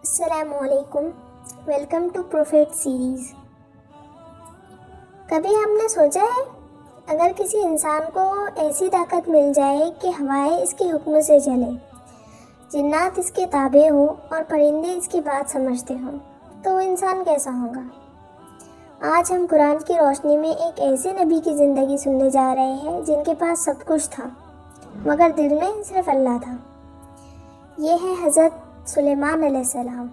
السلام علیکم، welcome to prophet series. کبھی ہم نے سوچا ہے اگر کسی انسان کو ایسی طاقت مل جائے کہ ہوائیں اس کے حکم سے چلے، جنات اس کے تابع ہو اور پرندے اس کی بات سمجھتے ہوں تو وہ انسان کیسا ہوگا؟ آج ہم قرآن کی روشنی میں ایک ایسے نبی کی زندگی سننے جا رہے ہیں جن کے پاس سب کچھ تھا مگر دل میں صرف اللہ تھا۔ یہ ہے حضرت سلیمان علیہ السلام۔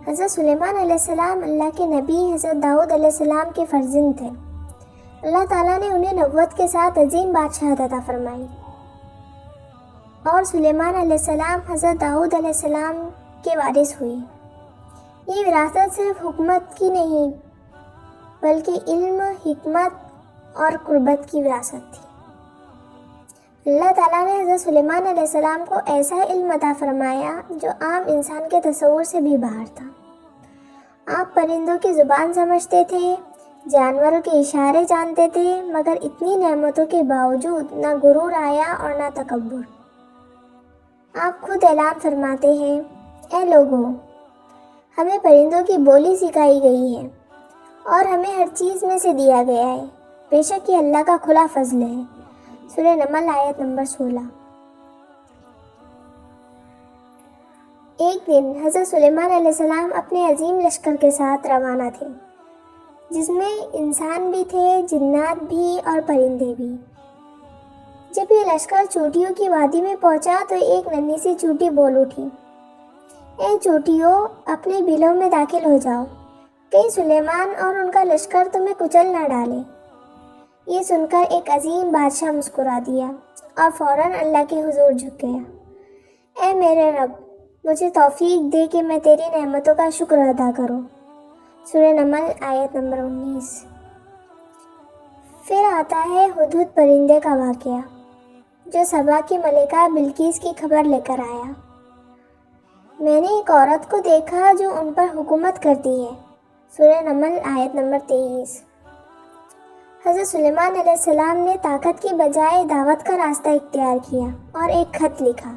حضرت سلیمان علیہ السلام اللہ کے نبی حضرت داؤد علیہ السلام کے فرزند تھے۔ اللہ تعالیٰ نے انہیں نبوت کے ساتھ عظیم بادشاہت عطا فرمائی، اور سلیمان علیہ السلام حضرت داؤد علیہ السلام کے وارث ہوئی۔ یہ وراثت صرف حکومت کی نہیں بلکہ علم، حکمت اور قربت کی وراثت تھی۔ اللہ تعالیٰ نے حضرت سلیمان علیہ السلام کو ایسا علم عطا فرمایا جو عام انسان کے تصور سے بھی باہر تھا۔ آپ پرندوں کی زبان سمجھتے تھے، جانوروں کے اشارے جانتے تھے، مگر اتنی نعمتوں کے باوجود نہ غرور آیا اور نہ تکبر۔ آپ خود اعلان فرماتے ہیں، اے لوگو، ہمیں پرندوں کی بولی سکھائی گئی ہے اور ہمیں ہر چیز میں سے دیا گیا ہے، بے شک یہ اللہ کا کھلا فضل ہے۔ سورہ نمل آیت نمبر 16۔ ایک دن حضرت سلیمان علیہ السلام اپنے عظیم لشکر کے ساتھ روانہ تھے، جس میں انسان بھی تھے، جنات بھی اور پرندے بھی۔ جب یہ لشکر چونٹیوں کی وادی میں پہنچا تو ایک ننھی سی چونٹی بول اٹھی، اے چونٹیوں، اپنے بلوں میں داخل ہو جاؤ، کہیں سلیمان اور ان کا لشکر تمہیں کچل نہ ڈالے۔ یہ سن کر ایک عظیم بادشاہ مسکرا دیا اور فوراً اللہ کے حضور جھک گیا، اے میرے رب، مجھے توفیق دے کہ میں تیری نعمتوں کا شکر ادا کروں۔ سورہ نمل آیت نمبر 19۔ پھر آتا ہے ہدہد پرندے کا واقعہ، جو سبا کی ملکہ بلقیس کی خبر لے کر آیا۔ میں نے ایک عورت کو دیکھا جو ان پر حکومت کرتی ہے۔ سورہ نمل آیت نمبر 23۔ حضرت سلیمان علیہ السلام نے طاقت کی بجائے دعوت کا راستہ اختیار کیا اور ایک خط لکھا۔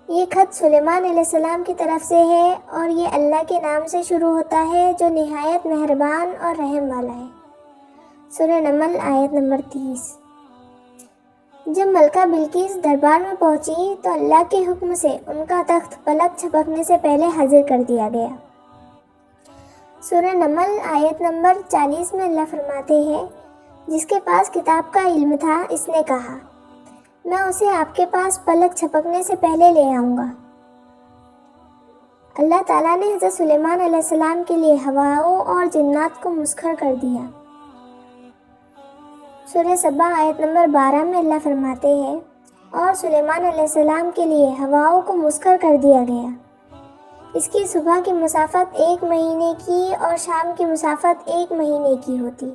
یہ خط سلیمان علیہ السلام کی طرف سے ہے اور یہ اللہ کے نام سے شروع ہوتا ہے جو نہایت مہربان اور رحم والا ہے۔ سورہ نمل آیت نمبر 30۔ جب ملکہ بلقیس دربار میں پہنچی تو اللہ کے حکم سے ان کا تخت پلک جھپکنے سے پہلے حاضر کر دیا گیا۔ سورہ نمل آیت نمبر 40 میں اللہ فرماتے ہیں، جس کے پاس کتاب کا علم تھا اس نے کہا، میں اسے آپ کے پاس پلک جھپکنے سے پہلے لے آؤں گا۔ اللہ تعالیٰ نے حضرت سلیمان علیہ السلام کے لیے ہواؤں اور جنات کو مسخر کر دیا۔ سورہ سبا آیت نمبر 12 میں اللہ فرماتے ہیں، اور سلیمان علیہ السلام کے لیے ہواؤں کو مسخر کر دیا گیا۔ اس کی صبح کی مسافت 1 مہینے کی اور شام کی مسافت 1 مہینے کی ہوتی۔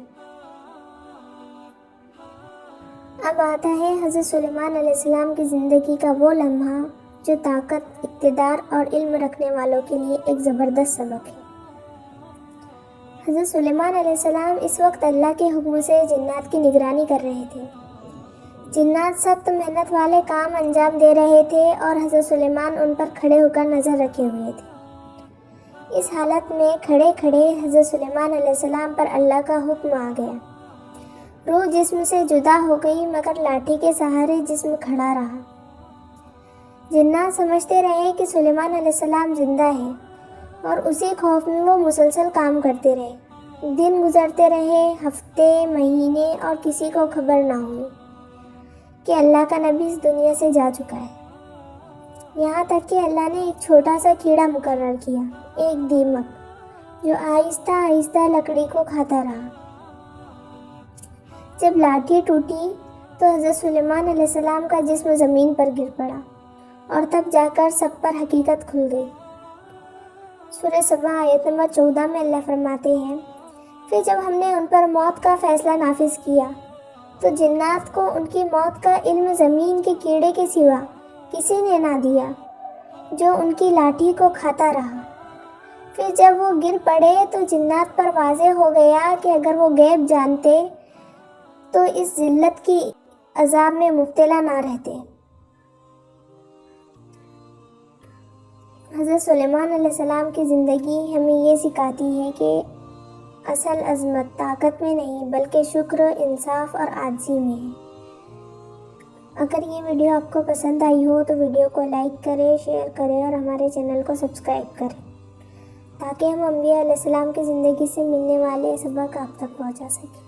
اب آتا ہے حضرت سلیمان علیہ السلام کی زندگی کا وہ لمحہ جو طاقت، اقتدار اور علم رکھنے والوں کے لیے ایک زبردست سبق ہے۔ حضرت سلیمان علیہ السلام اس وقت اللہ کے حکم سے جنات کی نگرانی کر رہے تھے۔ جنات سخت محنت والے کام انجام دے رہے تھے اور حضرت سلیمان ان پر کھڑے ہو کر نظر رکھے ہوئے تھے۔ اس حالت میں کھڑے کھڑے حضرت سلیمان علیہ السلام پر اللہ کا حکم آ گیا۔ روح جسم سے جدا ہو گئی مگر لاٹھی کے سہارے جسم کھڑا رہا۔ جنات سمجھتے رہے کہ سلیمان علیہ السلام زندہ ہے اور اسی خوف میں وہ مسلسل کام کرتے رہے۔ دن گزرتے رہے، ہفتے، مہینے، اور کسی کو خبر نہ ہوئی کہ اللہ کا نبی اس دنیا سے جا چکا ہے۔ یہاں تک کہ اللہ نے ایک چھوٹا سا کیڑا مقرر کیا، ایک دیمک، جو آہستہ آہستہ لکڑی کو کھاتا رہا۔ جب لاٹھی ٹوٹی تو حضرت سلیمان علیہ السلام کا جسم زمین پر گر پڑا اور تب جا کر سب پر حقیقت کھل گئی۔ سورہ سبا آیت نمبر 14 میں اللہ فرماتے ہیں، پھر جب ہم نے ان پر موت کا فیصلہ نافذ کیا تو جنات کو ان کی موت کا علم زمین کے کیڑے کے سوا کسی نے نہ دیا جو ان کی لاٹھی کو کھاتا رہا۔ پھر جب وہ گر پڑے تو جنات پر واضح ہو گیا کہ اگر وہ غیب جانتے تو اس ذلت کی عذاب میں مبتلا نہ رہتے۔ حضرت سلیمان علیہ السلام کی زندگی ہمیں یہ سکھاتی ہے کہ اصل عظمت طاقت میں نہیں بلکہ شکر، انصاف اور عاجزی میں ہے۔ اگر یہ ویڈیو آپ کو پسند آئی ہو تو ویڈیو کو لائک کریں، شیئر کریں اور ہمارے چینل کو سبسکرائب کریں تاکہ ہم انبیاء علیہ السلام کی زندگی سے ملنے والے سبق آپ تک پہنچا سکیں۔